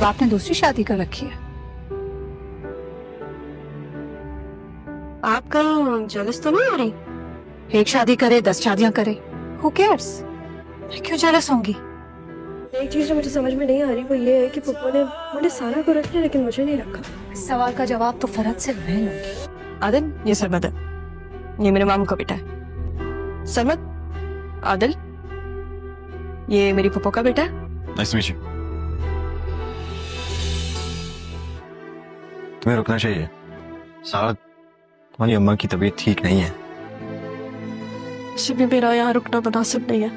तो आपने दूसरी शादी कर रखी है। आप कहीं जेलस तो नहीं हो रही? एक शादी करे 10 शादियां करे, हु केयर्स? मैं क्यों जेलस होंगी? एक चीज जो मुझे समझ में नहीं आ रही वो ये है कि पप्पा ने मुझे सारा को रख लिया लेकिन मुझे नहीं रखा। इस सवाल का जवाब तो फरहत से मैं लूंगी। आदिल, ये सरमद है, ये मेरे मामू का बेटा है। सरमद, आदिल, ये मेरी पप्पो का बेटा है। Nice to meet you. तुम्हें रुकना चाहिए सारा, तुम्हारी अम्मा की तबीयत ठीक नहीं है। मुझे भी मेरा यहाँ रुकना मुनासिब नहीं है।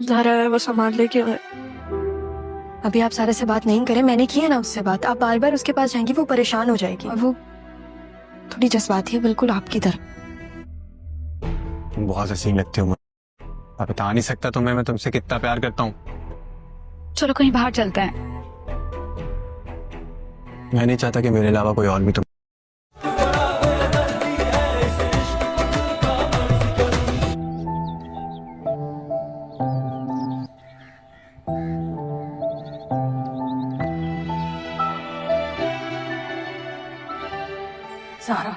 ज़ाहरा है वो संभाल लेके आए। अभी आप सारे से बात नहीं करें, मैंने की है ना उससे बात। आप बार बार उसके पास जाएंगी वो परेशान हो जाएगी और वो थोड़ी जज्बाती है, बिल्कुल आपकी तरह। तुम बहुत हसीन लगती हो, मैं बता नहीं सकता तुम्हें मैं तुमसे कितना प्यार करता हूँ। चलो कहीं बाहर चलते हैं। मैं नहीं चाहता कि मेरे अलावा कोई और भी तुम। ज़ाहरा,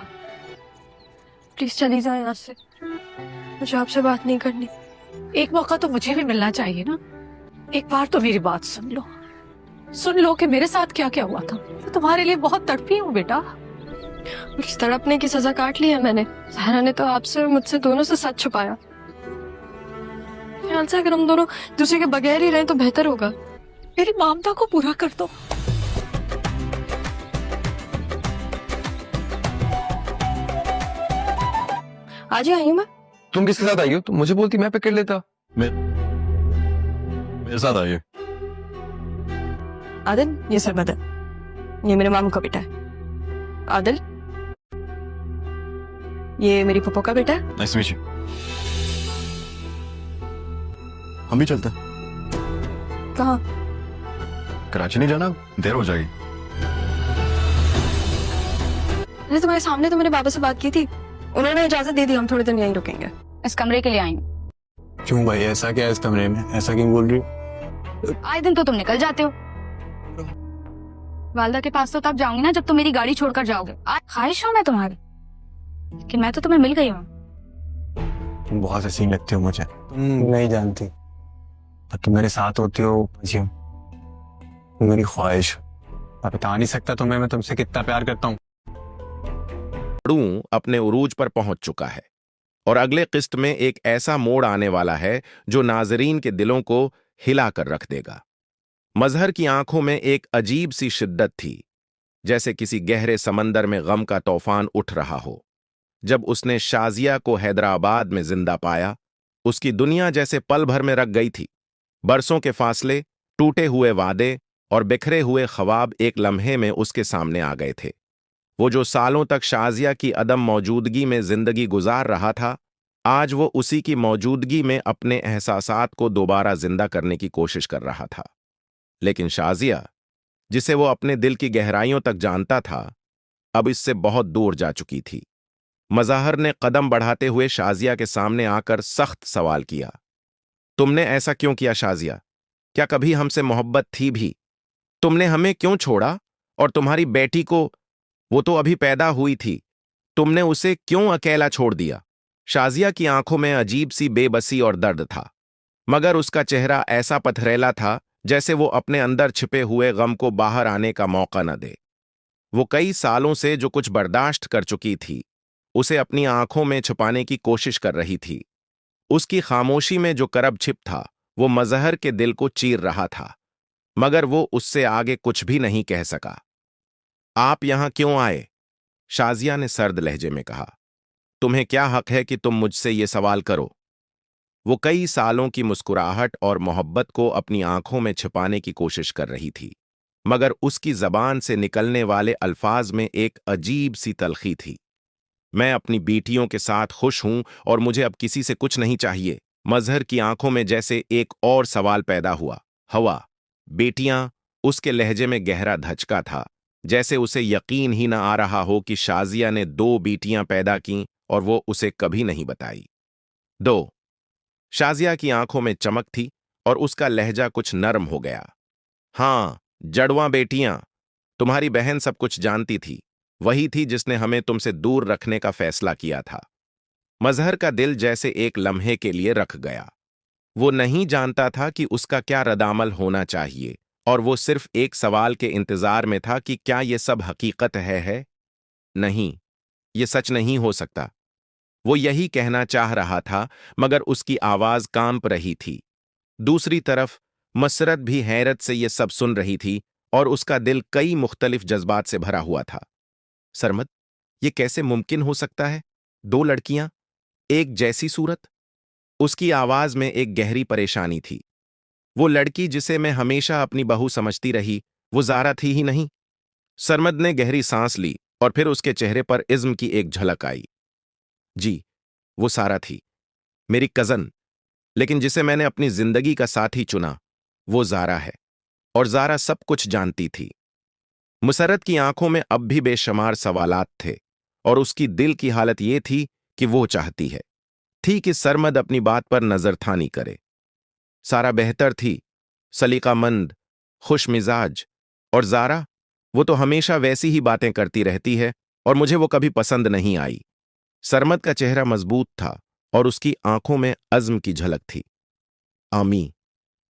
प्लीज चली जाए यहाँ से, मुझे आपसे बात नहीं करनी। एक मौका तो मुझे भी मिलना चाहिए ना। एक बार तो मेरी बात सुन लो कि मेरे साथ क्या क्या हुआ था। मैं तुम्हारे लिए बहुत तड़पी हूँ बेटा। इस तड़पने की सजा काट ली है मैंने। ज़ाहरा ने तो आपसे और मुझसे दोनों से सच छुपाया। ख्याल से अगर हम दोनों दूसरे के बगैर ही रहें तो बेहतर होगा। मेरी ममता को पूरा कर दो। आज ही आई हूँ मैं। तुम किसके साथ आई हो? तुम मुझे बोलती मैं पिक कर लेता। मेरे साथ आई हो। आदिल, ये सरमद है, ये मेरे मामू का बेटा है। आदिल, ये मेरी पप्पो का बेटा है। Nice to meet you. हम भी चलते हैं। कहाँ? कराची नहीं जाना, देर हो जाएगी। मैंने तुम्हारे सामने तो मेरे बाबा से बात की थी, उन्होंने इजाजत दे दी, हम थोड़े दिन यहीं रुकेंगे। इस कमरे के लिए आई हूँ। क्यों भाई, ऐसा क्या है इस कमरे में? ऐसा क्यों बोल रही हो? आए दिन तो तुम निकल जाते हो। वालदा के पास तो तब जाऊंगी ना जब तुम मेरी गाड़ी छोड़कर जाओगे। ख्वाहिश हूँ मैं तुम्हारी, लेकिन मैं तो तुम्हें मिल गई हूँ। तुम बहुत हसीन लगती हो मुझे। तुम नहीं जानती, तुम मेरे साथ होती हो तुम मेरी ख्वाहिश। मैं बता नहीं सकता तुम्हें मैं तुमसे कितना प्यार करता हूँ। अपने उरूज पर पहुंच चुका है और अगले किस्त में एक ऐसा मोड़ आने वाला है जो नाजरीन के दिलों को हिला कर रख देगा। मजहर की आंखों में एक अजीब सी शिद्दत थी, जैसे किसी गहरे समंदर में गम का तूफान उठ रहा हो। जब उसने शाजिया को हैदराबाद में जिंदा पाया, उसकी दुनिया जैसे पल भर में रख गई थी। बरसों के फासले, टूटे हुए वादे और बिखरे हुए ख्वाब एक लम्हे में उसके सामने आ गए थे। वो जो सालों तक शाजिया की अदम मौजूदगी में जिंदगी गुजार रहा था, आज वो उसी की मौजूदगी में अपने एहसासात को दोबारा जिंदा करने की कोशिश कर रहा था। लेकिन शाजिया, जिसे वो अपने दिल की गहराइयों तक जानता था, अब इससे बहुत दूर जा चुकी थी। मज़ाहर ने कदम बढ़ाते हुए शाजिया के सामने आकर सख्त सवाल किया। तुमने ऐसा क्यों किया शाजिया? क्या कभी हमसे मोहब्बत थी भी? तुमने हमें क्यों छोड़ा? और तुम्हारी बेटी को, वो तो अभी पैदा हुई थी, तुमने उसे क्यों अकेला छोड़ दिया? शाजिया की आंखों में अजीब सी बेबसी और दर्द था, मगर उसका चेहरा ऐसा पथरेला था जैसे वो अपने अंदर छिपे हुए गम को बाहर आने का मौका न दे। वो कई सालों से जो कुछ बर्दाश्त कर चुकी थी, उसे अपनी आंखों में छुपाने की कोशिश कर रही थी। उसकी खामोशी में जो करब छिप था, वो मजहर के दिल को चीर रहा था, मगर वो उससे आगे कुछ भी नहीं कह सका। आप यहां क्यों आए? शाजिया ने सर्द लहजे में कहा। तुम्हें क्या हक है कि तुम मुझसे ये सवाल करो? वो कई सालों की मुस्कुराहट और मोहब्बत को अपनी आंखों में छिपाने की कोशिश कर रही थी, मगर उसकी जबान से निकलने वाले अल्फाज में एक अजीब सी तलखी थी। मैं अपनी बेटियों के साथ खुश हूं और मुझे अब किसी से कुछ नहीं चाहिए। मजहर की आंखों में जैसे एक और सवाल पैदा हुआ। हवा, बेटियां, उसके लहजे में गहरा धचका था, जैसे उसे यकीन ही न आ रहा हो कि शाजिया ने 2 बेटियां पैदा कीं और वो उसे कभी नहीं बताई। 2। शाजिया की आंखों में चमक थी और उसका लहजा कुछ नरम हो गया। हाँ, जड़वां बेटियां, तुम्हारी बहन सब कुछ जानती थी। वही थी जिसने हमें तुमसे दूर रखने का फैसला किया था। मजहर का दिल जैसे एक लम्हे के लिए रख गया। वो नहीं जानता था कि उसका क्या रद्दामल होना चाहिए, और वो सिर्फ एक सवाल के इंतजार में था कि क्या ये सब हकीकत है? नहीं, ये सच नहीं हो सकता। वो यही कहना चाह रहा था, मगर उसकी आवाज कांप रही थी। दूसरी तरफ मसरत भी हैरत से ये सब सुन रही थी, और उसका दिल कई मुख्तलिफ जज्बात से भरा हुआ था। सरमद, ये कैसे मुमकिन हो सकता है? 2 लड़कियां, एक जैसी सूरत? उसकी आवाज में एक गहरी परेशानी थी। वो लड़की जिसे मैं हमेशा अपनी बहू समझती रही, वो ज़ारा थी ही नहीं। सरमद ने गहरी सांस ली, और फिर उसके चेहरे पर इज्म की एक झलक आई। जी, वो सारा थी, मेरी कजन। लेकिन जिसे मैंने अपनी जिंदगी का साथी चुना, वो ज़ारा है, और ज़ारा सब कुछ जानती थी। मुसर्रत की आंखों में अब भी बेशुमार सवालात थे, और उसकी दिल की हालत ये थी कि वो चाहती थी कि सरमद अपनी बात पर नजरथानी करे। सारा बेहतर थी, सलीकामंद, खुश मिजाज, और ज़ारा, वो तो हमेशा वैसी ही बातें करती रहती है, और मुझे वो कभी पसंद नहीं आई। सरमद का चेहरा मजबूत था, और उसकी आंखों में अज़्म की झलक थी। आमी,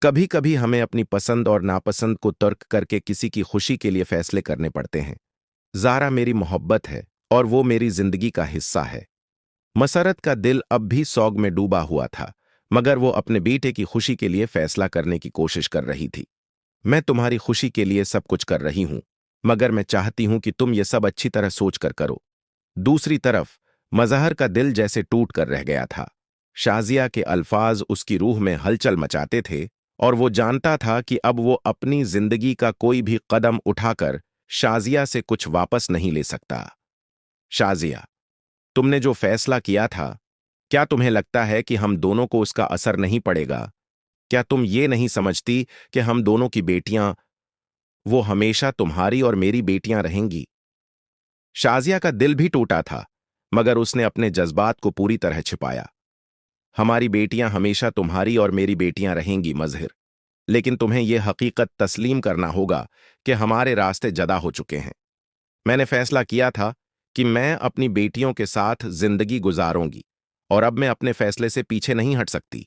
कभी कभी हमें अपनी पसंद और नापसंद को तर्क करके किसी की खुशी के लिए फैसले करने पड़ते हैं। ज़ारा मेरी मोहब्बत है, और वो मेरी जिंदगी का हिस्सा है। मसरत का दिल अब भी सौग में डूबा हुआ था, मगर वो अपने बेटे की खुशी के लिए फैसला करने की कोशिश कर रही थी। मैं तुम्हारी खुशी के लिए सब कुछ कर रही हूं, मगर मैं चाहती हूं कि तुम ये सब अच्छी तरह सोच कर करो। दूसरी तरफ मजहर का दिल जैसे टूट कर रह गया था। शाजिया के अल्फाज उसकी रूह में हलचल मचाते थे, और वो जानता था कि अब वो अपनी जिंदगी का कोई भी कदम उठाकर शाजिया से कुछ वापस नहीं ले सकता। शाजिया, तुमने जो फैसला किया था, क्या तुम्हें लगता है कि हम दोनों को उसका असर नहीं पड़ेगा? क्या तुम ये नहीं समझती कि हम दोनों की बेटियां, वो हमेशा तुम्हारी और मेरी बेटियां रहेंगी? शाजिया का दिल भी टूटा था, मगर उसने अपने जज्बात को पूरी तरह छिपाया। हमारी बेटियां हमेशा तुम्हारी और मेरी बेटियां रहेंगी मजहर, लेकिन तुम्हें यह हकीकत तस्लीम करना होगा कि हमारे रास्ते जदा हो चुके हैं। मैंने फैसला किया था कि मैं अपनी बेटियों के साथ जिंदगी गुजारूंगी, और अब मैं अपने फैसले से पीछे नहीं हट सकती।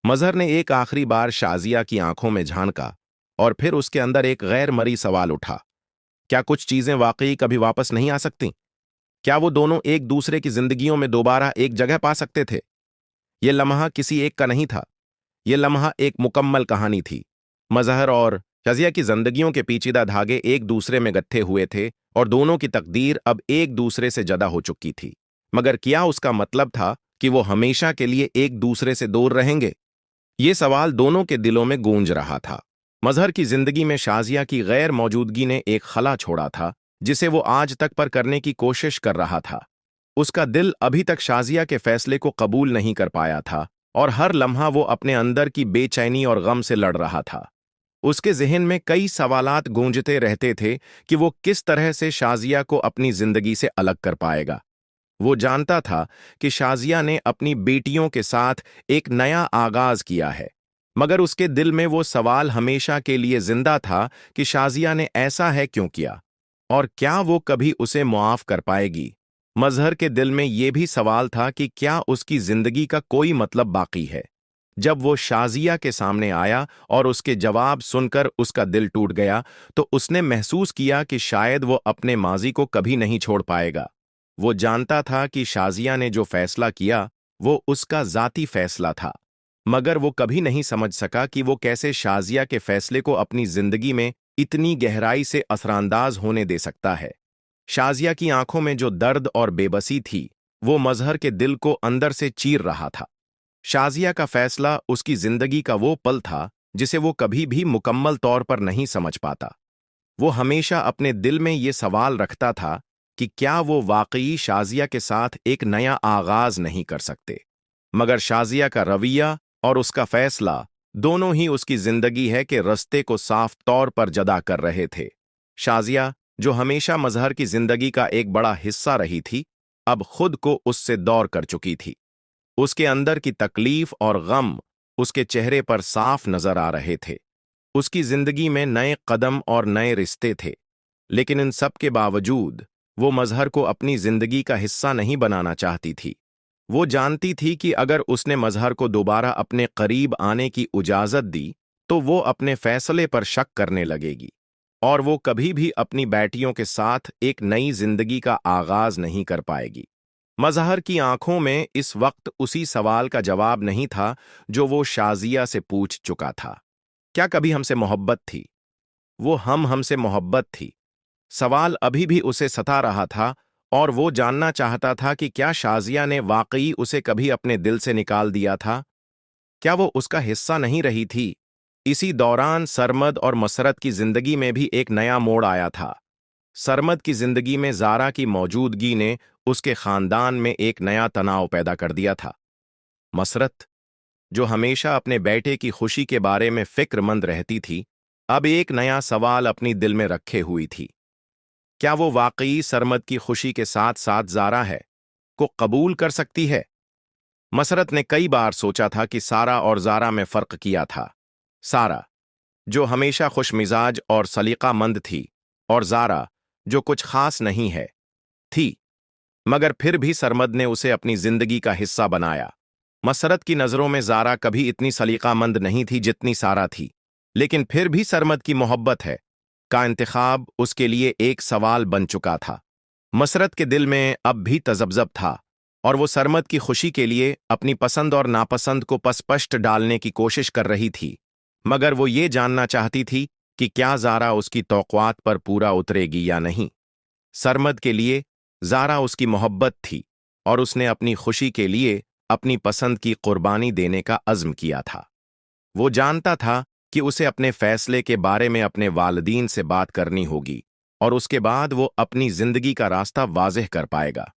मजहर ने एक आखिरी बार शाजिया की आंखों में झांका, और फिर उसके अंदर एक गैर मरी सवाल उठा। क्या कुछ चीजें वाकई कभी वापस नहीं आ सकती? क्या वो दोनों एक दूसरे की जिंदगियों में दोबारा एक जगह पा सकते थे? ये लम्हा किसी एक का नहीं था, ये लम्हा एक मुकम्मल कहानी थी। मजहर और शाजिया की जिंदगियों के पेचीदा धागे एक दूसरे में गत्थे हुए थे, और दोनों की तकदीर अब एक दूसरे से जदा हो चुकी थी। मगर क्या उसका मतलब था कि वो हमेशा के लिए एक दूसरे से दूर रहेंगे? ये सवाल दोनों के दिलों में गूंज रहा था। मजहर की जिंदगी में शाजिया की गैर मौजूदगी ने एक खला छोड़ा था, जिसे वो आज तक पर करने की कोशिश कर रहा था। उसका दिल अभी तक शाजिया के फैसले को कबूल नहीं कर पाया था, और हर लम्हा वो अपने अंदर की बेचैनी और गम से लड़ रहा था। उसके जहन में कई सवालात गूंजते रहते थे कि वो किस तरह से शाजिया को अपनी जिंदगी से अलग कर पाएगा। वो जानता था कि शाजिया ने अपनी बेटियों के साथ एक नया आगाज किया है, मगर उसके दिल में वो सवाल हमेशा के लिए जिंदा था कि शाजिया ने ऐसा है क्यों किया, और क्या वो कभी उसे मुआफ कर पाएगी। मजहर के दिल में ये भी सवाल था कि क्या उसकी जिंदगी का कोई मतलब बाकी है। जब वो शाजिया के सामने आया और उसके जवाब सुनकर उसका दिल टूट गया, तो उसने महसूस किया कि शायद वो अपने माजी को कभी नहीं छोड़ पाएगा। वो जानता था कि शाजिया ने जो फैसला किया वो उसका जाती फैसला था, मगर वो कभी नहीं समझ सका कि वो कैसे शाजिया के फैसले को अपनी जिंदगी में इतनी गहराई से असरांदाज होने दे सकता है। शाजिया की आंखों में जो दर्द और बेबसी थी, वो मजहर के दिल को अंदर से चीर रहा था। शाजिया का फैसला उसकी जिंदगी का वो पल था जिसे वो कभी भी मुकम्मल तौर पर नहीं समझ पाता। वो हमेशा अपने दिल में ये सवाल रखता था कि क्या वो वाकई शाजिया के साथ एक नया आगाज नहीं कर सकते। मगर शाजिया का रवैया और उसका फैसला दोनों ही उसकी जिंदगी है के रस्ते को साफ तौर पर जदा कर रहे थे। शाजिया, जो हमेशा मजहर की जिंदगी का एक बड़ा हिस्सा रही थी, अब खुद को उससे दूर कर चुकी थी। उसके अंदर की तकलीफ और गम उसके चेहरे पर साफ नजर आ रहे थे। उसकी जिंदगी में नए कदम और नए रिश्ते थे, लेकिन इन सब के बावजूद वो मजहर को अपनी जिंदगी का हिस्सा नहीं बनाना चाहती थी। वो जानती थी कि अगर उसने मजहर को दोबारा अपने करीब आने की इजाजत दी तो वो अपने फैसले पर शक करने लगेगी और वो कभी भी अपनी बेटियों के साथ एक नई जिंदगी का आगाज नहीं कर पाएगी। मजहर की आंखों में इस वक्त उसी सवाल का जवाब नहीं था जो वो शाजिया से पूछ चुका था। क्या कभी हमसे मोहब्बत थी? वो हमसे मोहब्बत थी। सवाल अभी भी उसे सता रहा था और वो जानना चाहता था कि क्या शाजिया ने वाकई उसे कभी अपने दिल से निकाल दिया था? क्या वो उसका हिस्सा नहीं रही थी? इसी दौरान सरमद और मसरत की जिंदगी में भी एक नया मोड़ आया था। सरमद की जिंदगी में जारा की मौजूदगी ने उसके खानदान में एक नया तनाव पैदा कर दिया था। मसरत, जो हमेशा अपने बेटे की खुशी के बारे में फिक्रमंद रहती थी, अब एक नया सवाल अपनी दिल में रखे हुई थी। क्या वो वाकई सरमद की खुशी के साथ साथ जारा को कबूल कर सकती है? मसरत ने कई बार सोचा था कि सारा और जारा में फर्क किया था। सारा, जो हमेशा खुशमिजाज और सलीकामंद थी, और जारा, जो कुछ खास नहीं थी, मगर फिर भी सरमद ने उसे अपनी जिंदगी का हिस्सा बनाया। मसरत की नजरों में जारा कभी इतनी सलीकामंद नहीं थी जितनी सारा थी, लेकिन फिर भी सरमद की मोहब्बत का इंतखाब उसके लिए एक सवाल बन चुका था। मसरत के दिल में अब भी तजब्जब था और वो सरमद की खुशी के लिए अपनी पसंद और नापसंद को स्पष्ट डालने की कोशिश कर रही थी, मगर वो ये जानना चाहती थी कि क्या जारा उसकी तौक़ुआत पर पूरा उतरेगी या नहीं। सरमद के लिए जारा उसकी मोहब्बत थी और उसने अपनी खुशी के लिए अपनी पसंद की कुर्बानी देने का अज़्म किया था। वो जानता था कि उसे अपने फैसले के बारे में अपने वालिदीन से बात करनी होगी और उसके बाद वो अपनी जिंदगी का रास्ता वाज़ेह कर पाएगा।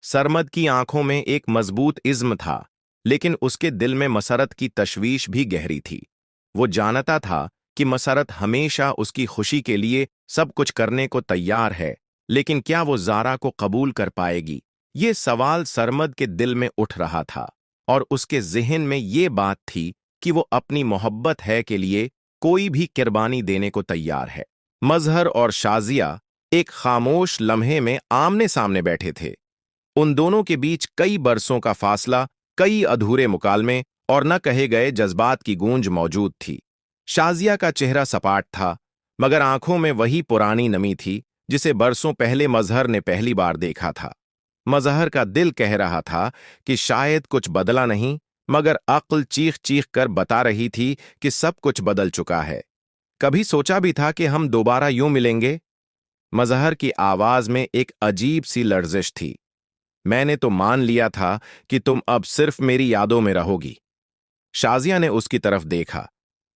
सरमद की आंखों में एक मजबूत इज़्म था, लेकिन उसके दिल में मसरत की तशवीश भी गहरी थी। वो जानता था कि मसरत हमेशा उसकी खुशी के लिए सब कुछ करने को तैयार है, लेकिन क्या वो जारा को कबूल कर पाएगी? ये सवाल सरमद के दिल में उठ रहा था और उसके ज़हन में ये बात थी कि वो अपनी मोहब्बत के लिए कोई भी कुर्बानी देने को तैयार है। मजहर और शाजिया एक खामोश लम्हे में आमने सामने बैठे थे। उन दोनों के बीच कई बरसों का फासला, कई अधूरे मुकालमे और न कहे गए जज्बात की गूंज मौजूद थी। शाजिया का चेहरा सपाट था, मगर आंखों में वही पुरानी नमी थी जिसे बरसों पहले मजहर ने पहली बार देखा था। मजहर का दिल कह रहा था कि शायद कुछ बदला नहीं, मगर अक्ल चीख चीख कर बता रही थी कि सब कुछ बदल चुका है। कभी सोचा भी था कि हम दोबारा यूं मिलेंगे? मजहर की आवाज में एक अजीब सी लर्जिश थी। मैंने तो मान लिया था कि तुम अब सिर्फ मेरी यादों में रहोगी। शाजिया ने उसकी तरफ देखा।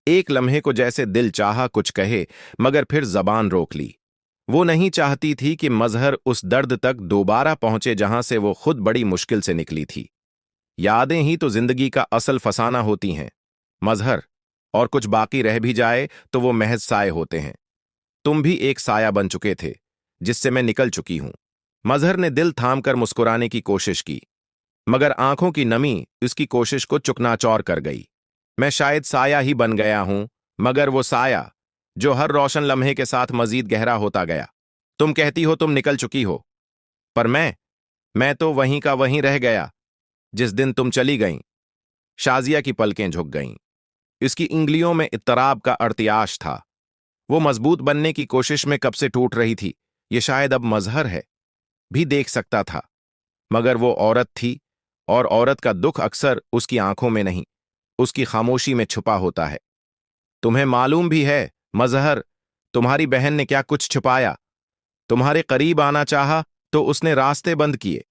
एक लम्हे को जैसे दिल चाहा कुछ कहे, मगर फिर जबान रोक ली। वो नहीं चाहती थी कि मजहर उस दर्द तक दोबारा पहुंचे जहां से वो खुद बड़ी मुश्किल से निकली थी। यादें ही तो जिंदगी का असल फसाना होती हैं मजहर, और कुछ बाकी रह भी जाए तो वो महज साए होते हैं। तुम भी एक साया बन चुके थे जिससे मैं निकल चुकी हूं। मजहर ने दिल थामकर मुस्कुराने की कोशिश की, मगर आंखों की नमी उसकी कोशिश को चुकनाचौर कर गई। मैं शायद साया ही बन गया हूं, मगर वो साया जो हर रोशन लम्हे के साथ मजीद गहरा होता गया। तुम कहती हो तुम निकल चुकी हो, पर मैं तो वहीं का वहीं रह गया जिस दिन तुम चली गईं। शाजिया की पलकें झुक गईं। इसकी इंगलियों में इत्तराब का अर्तियाश था। वो मजबूत बनने की कोशिश में कब से टूट रही थी, ये शायद अब मजहर भी देख सकता था, मगर वो औरत थी और औरत का दुख अक्सर उसकी आंखों में नहीं, उसकी खामोशी में छुपा होता है। तुम्हें मालूम भी है मजहर, तुम्हारी बहन ने क्या कुछ छुपाया। तुम्हारे करीब आना चाहा तो उसने रास्ते बंद किए।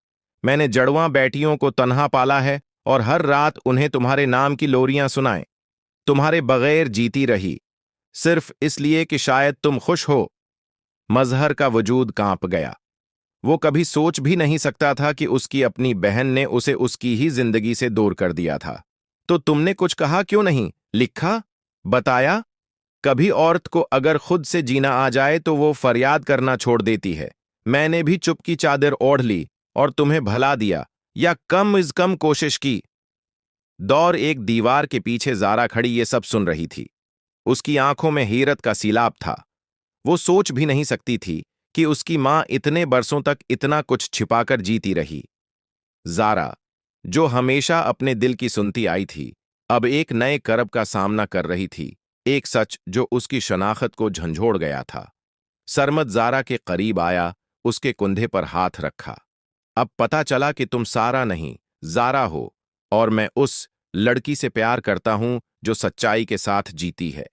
मैंने जड़वां बेटियों को तन्हा पाला है और हर रात उन्हें तुम्हारे नाम की लोरियां सुनाए। तुम्हारे बगैर जीती रही, सिर्फ इसलिए कि शायद तुम खुश हो। मजहर का वजूद कांप गया। वो कभी सोच भी नहीं सकता था कि उसकी अपनी बहन ने उसे उसकी ही जिंदगी से दूर कर दिया था। तो तुमने कुछ कहा क्यों नहीं, लिखा, बताया? कभी औरत को अगर खुद से जीना आ जाए तो वो फरियाद करना छोड़ देती है। मैंने भी चुप की चादर ओढ़ ली और तुम्हें भला दिया, या कम इज कम कोशिश की। दौर एक दीवार के पीछे जारा खड़ी ये सब सुन रही थी। उसकी आंखों में हैरत का सीलाब था। वो सोच भी नहीं सकती थी कि उसकी मां इतने बरसों तक इतना कुछ छिपाकर जीती रही। जारा, जो हमेशा अपने दिल की सुनती आई थी, अब एक नए करब का सामना कर रही थी, एक सच जो उसकी शनाख्त को झंझोड़ गया था। सरमद जारा के करीब आया, उसके कुंधे पर हाथ रखा। अब पता चला कि तुम सारा नहीं, जारा हो, और मैं उस लड़की से प्यार करता हूं जो सच्चाई के साथ जीती है।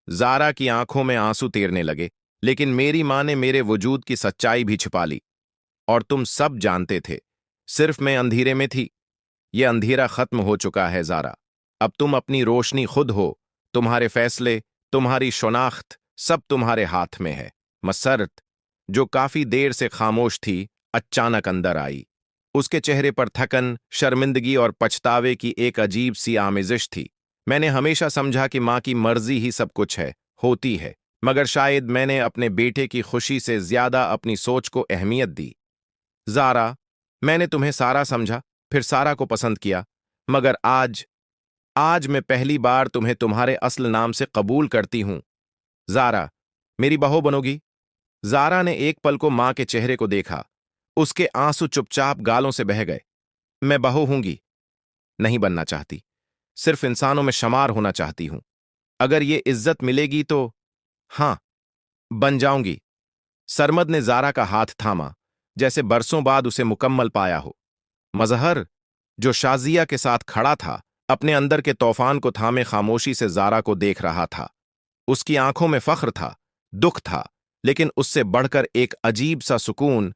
जारा की आंखों में आंसू तैरने लगे, लेकिन मेरी मां ने मेरे वजूद की सच्चाई भी छिपा ली, और तुम सब जानते थे। सिर्फ मैं अंधेरे में थी। यह अंधेरा खत्म हो चुका है जारा। अब तुम अपनी रोशनी खुद हो। तुम्हारे फैसले, तुम्हारी शनाख्त, सब तुम्हारे हाथ में है। मसरत, जो काफी देर से खामोश थी, अचानक अंदर आई। उसके चेहरे पर थकन, शर्मिंदगी और पछतावे की एक अजीब सी आमेजिश थी। मैंने हमेशा समझा कि मां की मर्जी ही सब कुछ है, होती है, मगर शायद मैंने अपने बेटे की खुशी से ज्यादा अपनी सोच को अहमियत दी। जारा, मैंने तुम्हें सारा समझा, फिर सारा को पसंद किया, मगर आज मैं पहली बार तुम्हें तुम्हारे असल नाम से कबूल करती हूं। जारा, मेरी बहू बनोगी? जारा ने एक पल को मां के चेहरे को देखा। उसके आंसू चुपचाप गालों से बह गए। मैं बहू हूंगी। नहीं बनना चाहती, सिर्फ इंसानों में शुमार होना चाहती हूं। अगर ये इज्जत मिलेगी तो हां, बन जाऊंगी। सरमद ने जारा का हाथ थामा, जैसे बरसों बाद उसे मुकम्मल पाया हो। मजहर, जो शाजिया के साथ खड़ा था, अपने अंदर के तूफान को थामे खामोशी से जारा को देख रहा था। उसकी आंखों में फख्र था, दुख था, लेकिन उससे बढ़कर एक अजीब सा सुकून,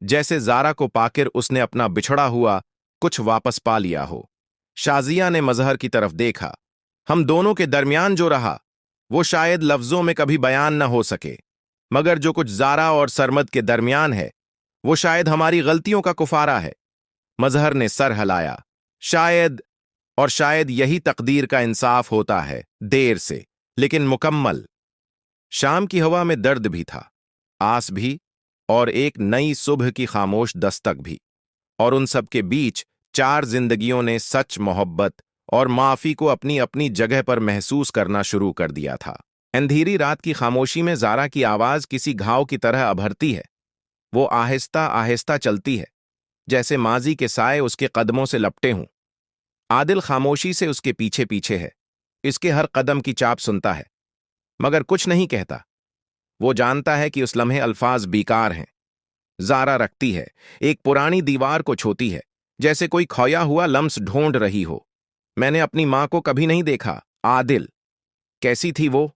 जैसे जारा को पाकर उसने अपना बिछड़ा हुआ कुछ वापस पा लिया हो। शाजिया ने मजहर की तरफ देखा। हम दोनों के दरमियान जो रहा, वो शायद लफ्जों में कभी बयान न हो सके, मगर जो कुछ जारा और सरमद के दरमियान है, वो शायद हमारी गलतियों का कुफारा है। मजहर ने सर हिलाया। शायद यही तकदीर का इंसाफ होता है, देर से लेकिन मुकम्मल। शाम की हवा में दर्द भी था, आस भी, और एक नई सुबह की खामोश दस्तक भी। और उन सब के बीच 4 जिंदगियों ने सच, मोहब्बत और माफी को अपनी अपनी जगह पर महसूस करना शुरू कर दिया था। अंधेरी रात की खामोशी में जारा की आवाज किसी घाव की तरह अभरती है। वो आहिस्ता आहिस्ता चलती है, जैसे माजी के साए उसके कदमों से लपटे हों। आदिल खामोशी से उसके पीछे पीछे है, इसके हर कदम की चाप सुनता है, मगर कुछ नहीं कहता। वो जानता है कि उस लम्हे अल्फाज बेकार हैं। जारा रखती है, एक पुरानी दीवार को छूती है, जैसे कोई खोया हुआ लम्स ढूंढ रही हो। मैंने अपनी मां को कभी नहीं देखा। आदिल, कैसी थी वो?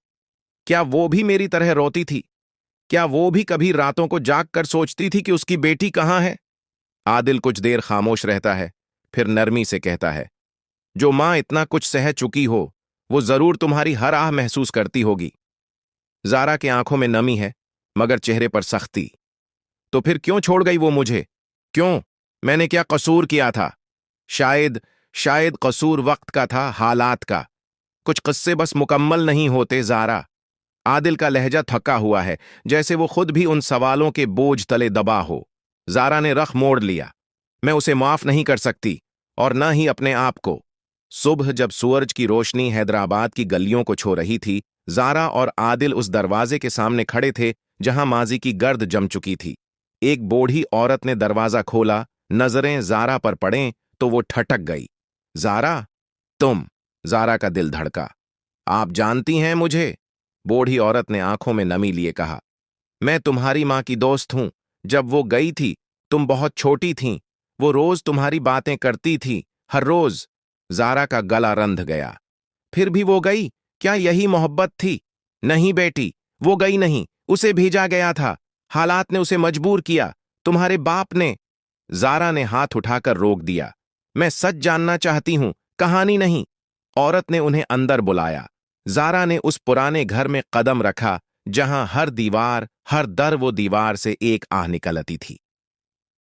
क्या वो भी मेरी तरह रोती थी? क्या वो भी कभी रातों को जाग कर सोचती थी कि उसकी बेटी कहां है? आदिल कुछ देर खामोश रहता है, फिर नरमी से कहता है, जो मां इतना कुछ सह चुकी हो, वो जरूर तुम्हारी हर आह महसूस करती होगी। जारा के आंखों में नमी है, मगर चेहरे पर सख्ती। तो फिर क्यों छोड़ गई वो मुझे? क्यों? मैंने क्या कसूर किया था? शायद कसूर वक्त का था, हालात का। कुछ किस्से बस मुकम्मल नहीं होते जारा। आदिल का लहजा थका हुआ है, जैसे वो खुद भी उन सवालों के बोझ तले दबा हो। जारा ने रख मोड़ लिया। मैं उसे माफ नहीं कर सकती, और न ही अपने आप को। सुबह जब सूरज की रोशनी हैदराबाद की गलियों को छो रही थी, जारा और आदिल उस दरवाजे के सामने खड़े थे जहां माजी की गर्द जम चुकी थी। एक बूढ़ी औरत ने दरवाजा खोला। नजरें जारा पर पड़ें तो वो ठटक गई। जारा, तुम? जारा का दिल धड़का। आप जानती हैं मुझे? बूढ़ी औरत ने आंखों में नमी लिए कहा। मैं तुम्हारी मां की दोस्त हूं। जब वो गई थी, तुम बहुत छोटी थीं। वो रोज तुम्हारी बातें करती थी, हर रोज। जारा का गला रंध गया। फिर भी वो गई? क्या यही मोहब्बत थी? नहीं बेटी, वो गई नहीं, उसे भेजा गया था। हालात ने उसे मजबूर किया, तुम्हारे बाप ने। जारा ने हाथ उठाकर रोक दिया। मैं सच जानना चाहती हूं, कहानी नहीं। औरत ने उन्हें अंदर बुलाया। जारा ने उस पुराने घर में कदम रखा, जहां हर दीवार, हर दर वो दीवार से एक आह निकलती थी।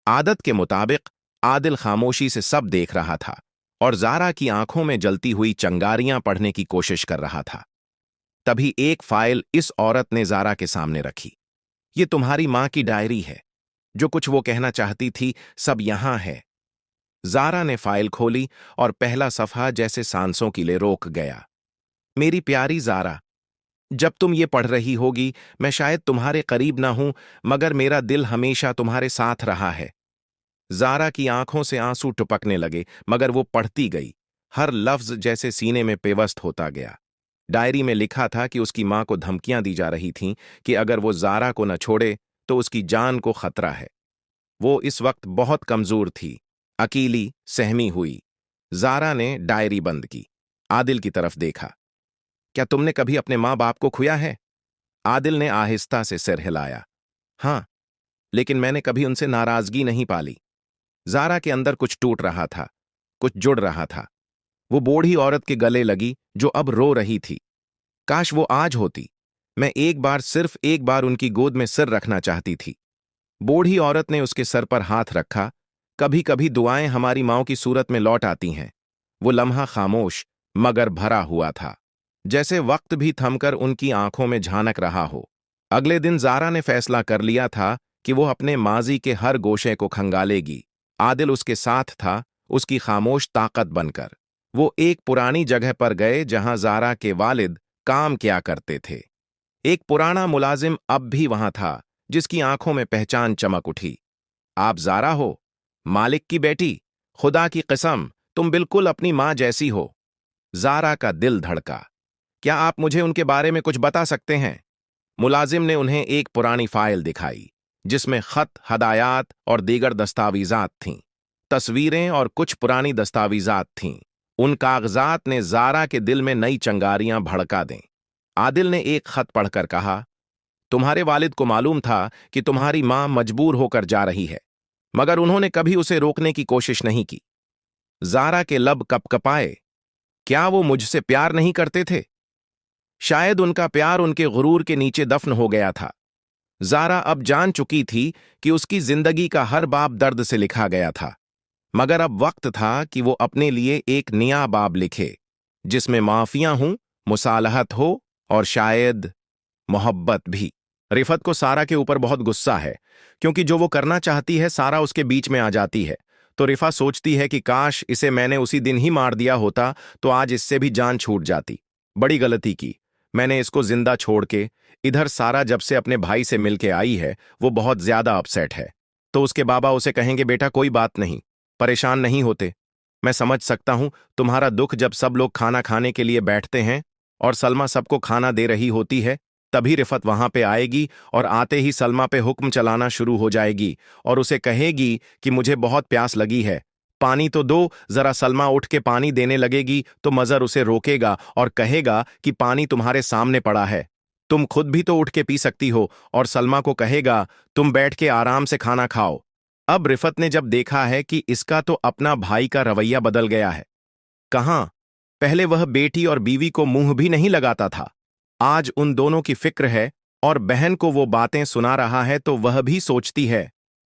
आदत के मुताबिक आदिल खामोशी से सब देख रहा था, और जारा की आंखों में जलती हुई चंगारियां पढ़ने की कोशिश कर रहा था। तभी एक फाइल इस औरत ने जारा के सामने रखी। ये तुम्हारी मां की डायरी है। जो कुछ वो कहना चाहती थी, सब यहां है। जारा ने फाइल खोली और पहला सफ़ा जैसे सांसों के लिए रोक गया। मेरी प्यारी जारा, जब तुम ये पढ़ रही होगी, मैं शायद तुम्हारे करीब ना हूं, मगर मेरा दिल हमेशा तुम्हारे साथ रहा है। जारा की आंखों से आंसू टपकने लगे, मगर वो पढ़ती गई। हर लफ्ज जैसे सीने में पेवस्त होता गया। डायरी में लिखा था कि उसकी मां को धमकियां दी जा रही थीं कि अगर वो जारा को न छोड़े तो उसकी जान को खतरा है। वो इस वक्त बहुत कमजोर थी, अकेली, सहमी हुई। जारा ने डायरी बंद की, आदिल की तरफ देखा। क्या तुमने कभी अपने मां बाप को खोया है? आदिल ने आहिस्ता से सिर हिलाया। हां, लेकिन मैंने कभी उनसे नाराजगी नहीं पाली। जारा के अंदर कुछ टूट रहा था, कुछ जुड़ रहा था। वो बूढ़ी औरत के गले लगी जो अब रो रही थी। काश वो आज होती। मैं एक बार, सिर्फ एक बार उनकी गोद में सिर रखना चाहती थी। बूढ़ी औरत ने उसके सर पर हाथ रखा। कभी कभी दुआएं हमारी माओं की सूरत में लौट आती हैं। वो लम्हा खामोश मगर भरा हुआ था, जैसे वक्त भी थमकर उनकी आंखों में झांक रहा हो। अगले दिन जारा ने फैसला कर लिया था कि वो अपने माजी के हर गोशे को खंगालेगी। आदिल उसके साथ था, उसकी खामोश ताकत बनकर। वो एक पुरानी जगह पर गए जहां जारा के वालिद काम किया करते थे। एक पुराना मुलाजिम अब भी वहां था, जिसकी आंखों में पहचान चमक उठी। आप जारा हो, मालिक की बेटी? खुदा की कसम, तुम बिल्कुल अपनी मां जैसी हो। जारा का दिल धड़का। क्या आप मुझे उनके बारे में कुछ बता सकते हैं? मुलाजिम ने उन्हें एक पुरानी फाइल दिखाई, जिसमें खत, हदायत और दीगर दस्तावीजात थीं। तस्वीरें और कुछ पुरानी दस्तावीजात थीं। उन कागजात ने जारा के दिल में नई चंगारियां भड़का दें। आदिल ने एक खत पढ़कर कहा, तुम्हारे वालिद को मालूम था कि तुम्हारी मां मजबूर होकर जा रही है, मगर उन्होंने कभी उसे रोकने की कोशिश नहीं की। जारा के लब कपकपाए। क्या वो मुझसे प्यार नहीं करते थे? शायद उनका प्यार उनके गुरूर के नीचे दफन हो गया था। जारा अब जान चुकी थी कि उसकी जिंदगी का हर बाब दर्द से लिखा गया था, मगर अब वक्त था कि वो अपने लिए एक नया बाब लिखे, जिसमें माफियां हों, मुसालहत हो और शायद मोहब्बत भी। रिफत को सारा के ऊपर बहुत गुस्सा है, क्योंकि जो वो करना चाहती है सारा उसके बीच में आ जाती है। तो रिफा सोचती है कि काश इसे मैंने उसी दिन ही मार दिया होता तो आज इससे भी जान छूट जाती। बड़ी गलती की मैंने इसको जिंदा छोड़ के। इधर सारा जब से अपने भाई से मिलके आई है वो बहुत ज्यादा अपसेट है। तो उसके बाबा उसे कहेंगे, बेटा कोई बात नहीं, परेशान नहीं होते। मैं समझ सकता हूं तुम्हारा दुख जब सब लोग खाना खाने के लिए बैठते हैं और सलमा सबको खाना दे रही होती है, तभी रिफत वहां पे आएगी और आते ही सलमा पे हुक्म चलाना शुरू हो जाएगी और उसे कहेगी कि मुझे बहुत प्यास लगी है, पानी तो दो। जरा सलमा उठ के पानी देने लगेगी तो मजहर उसे रोकेगा और कहेगा कि पानी तुम्हारे सामने पड़ा है, तुम खुद भी तो उठ के पी सकती हो। और सलमा को कहेगा तुम बैठ के आराम से खाना खाओ। अब रिफत ने जब देखा है कि इसका तो अपना भाई का रवैया बदल गया है। कहां पहले वह बेटी और बीवी को मुंह भी नहीं लगाता था, आज उन दोनों की फिक्र है और बहन को वो बातें सुना रहा है तो वह भी सोचती है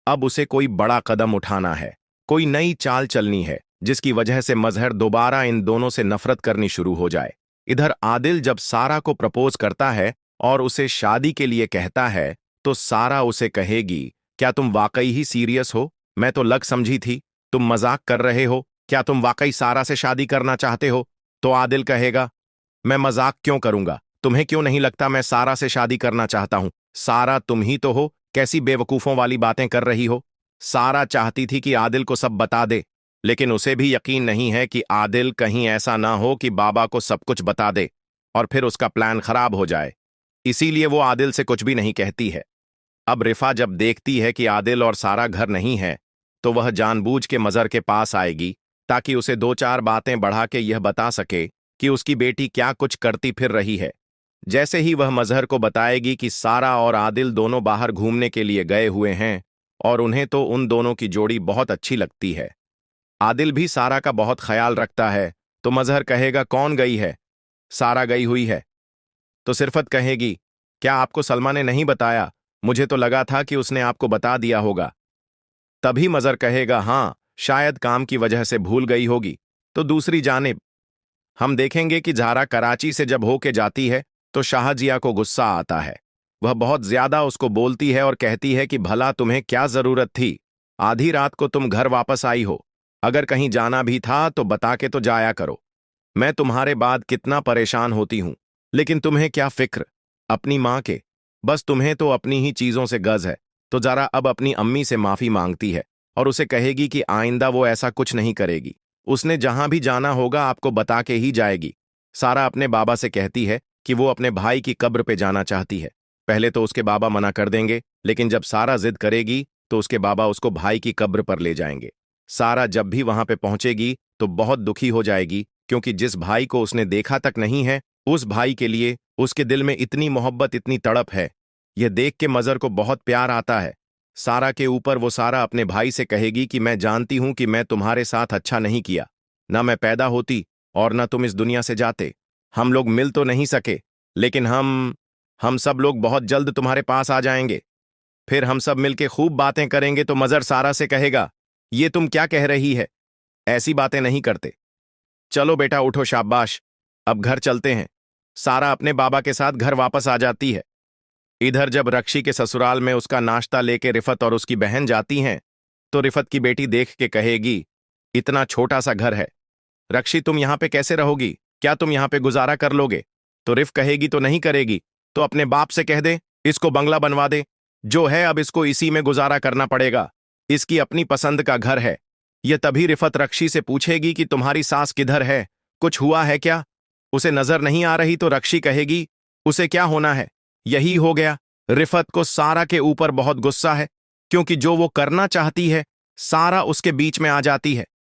अब उसे कोई बड़ा कदम उठाना है, कोई नई चाल चलनी है, जिसकी वजह से मजहर दोबारा इन दोनों से नफरत करनी शुरू हो जाए। इधर आदिल जब सारा को प्रपोज करता है और उसे शादी के लिए कहता है तो सारा उसे कहेगी, क्या तुम वाकई ही सीरियस हो? मैं तो लग समझी थी तुम मजाक कर रहे हो। क्या तुम वाकई सारा से शादी करना चाहते हो? तो आदिल कहेगा, मैं मजाक क्यों करूंगा? तुम्हें क्यों नहीं लगता मैं सारा से शादी करना चाहता हूं? सारा तुम ही तो हो, कैसी बेवकूफों वाली बातें कर रही हो। सारा चाहती थी कि आदिल को सब बता दे, लेकिन उसे भी यकीन नहीं है कि आदिल कहीं ऐसा ना हो कि बाबा को सब कुछ बता दे और फिर उसका प्लान खराब हो जाए। इसीलिए वो आदिल से कुछ भी नहीं कहती है। अब रिफा जब देखती है कि आदिल और सारा घर नहीं है तो वह जानबूझ के मजहर के पास आएगी ताकि उसे दो चार बातें बढ़ा के यह बता सके कि उसकी बेटी क्या कुछ करती फिर रही है। जैसे ही वह मजहर को बताएगी कि सारा और आदिल दोनों बाहर घूमने के लिए गए हुए हैं और उन्हें तो उन दोनों की जोड़ी बहुत अच्छी लगती है, आदिल भी सारा का बहुत ख्याल रखता है, तो मजहर कहेगा, कौन गई है? सारा गई हुई है। तो सिरफत कहेगी, क्या आपको सलमा ने नहीं बताया? मुझे तो लगा था कि उसने आपको बता दिया होगा। तभी मजहर कहेगा, हां, शायद काम की वजह से भूल गई होगी। तो दूसरी जानिब हम देखेंगे कि जारा कराची से जब होके जाती है तो शाहजिया को गुस्सा आता है। वह बहुत ज्यादा उसको बोलती है और कहती है कि भला तुम्हें क्या जरूरत थी, आधी रात को तुम घर वापस आई हो, अगर कहीं जाना भी था तो बता के तो जाया करो। मैं तुम्हारे बाद कितना परेशान होती हूं, लेकिन तुम्हें क्या फिक्र अपनी माँ के। बस तुम्हें तो अपनी ही चीजों से गज है। तो जरा अब अपनी अम्मी से माफी मांगती है और उसे कहेगी कि आइंदा वो ऐसा कुछ नहीं करेगी। उसने जहां भी जाना होगा आपको बता के ही जाएगी। सारा अपने बाबा से कहती है कि वो अपने भाई की कब्र पे जाना चाहती है। पहले तो उसके बाबा मना कर देंगे, लेकिन जब सारा जिद करेगी तो उसके बाबा उसको भाई की कब्र पर ले जाएंगे। सारा जब भी वहां पे पहुंचेगी तो बहुत दुखी हो जाएगी, क्योंकि जिस भाई को उसने देखा तक नहीं है, उस भाई के लिए उसके दिल में इतनी मोहब्बत, इतनी तड़प है। यह देख के मजहर को बहुत प्यार आता है। सारा के ऊपर वो सारा अपने भाई से कहेगी कि मैं जानती हूं कि मैं तुम्हारे साथ अच्छा नहीं किया। ना मैं पैदा होती और ना तुम इस दुनिया से जाते। हम लोग मिल तो नहीं सके, लेकिन हम सब लोग बहुत जल्द तुम्हारे पास आ जाएंगे। फिर हम सब मिलके खूब बातें करेंगे। तो मजहर सारा से कहेगा, ये तुम क्या कह रही है, ऐसी बातें नहीं करते। चलो बेटा उठो, शाबाश, अब घर चलते हैं। सारा अपने बाबा के साथ घर वापस आ जाती है। इधर जब रक्षी के ससुराल में उसका नाश्ता लेके रिफत और उसकी बहन जाती हैं, तो रिफत की बेटी देख के कहेगी, इतना छोटा सा घर है, रक्षी तुम यहां पे कैसे रहोगी? क्या तुम यहां पे गुजारा कर लोगे? तो रिफ कहेगी, तो नहीं करेगी तो अपने बाप से कह दे इसको बंगला बनवा दे। जो है अब इसको इसी में गुजारा करना पड़ेगा, इसकी अपनी पसंद का घर है। यह तभी रिफत रक्षी से पूछेगी कि तुम्हारी सास किधर है, कुछ हुआ है क्या? उसे नजर नहीं आ रही। तो रक्षी कहेगी, उसे क्या होना है, यही हो गया। रिफत को सारा के ऊपर बहुत गुस्सा है, क्योंकि जो वो करना चाहती है सारा उसके बीच में आ जाती है।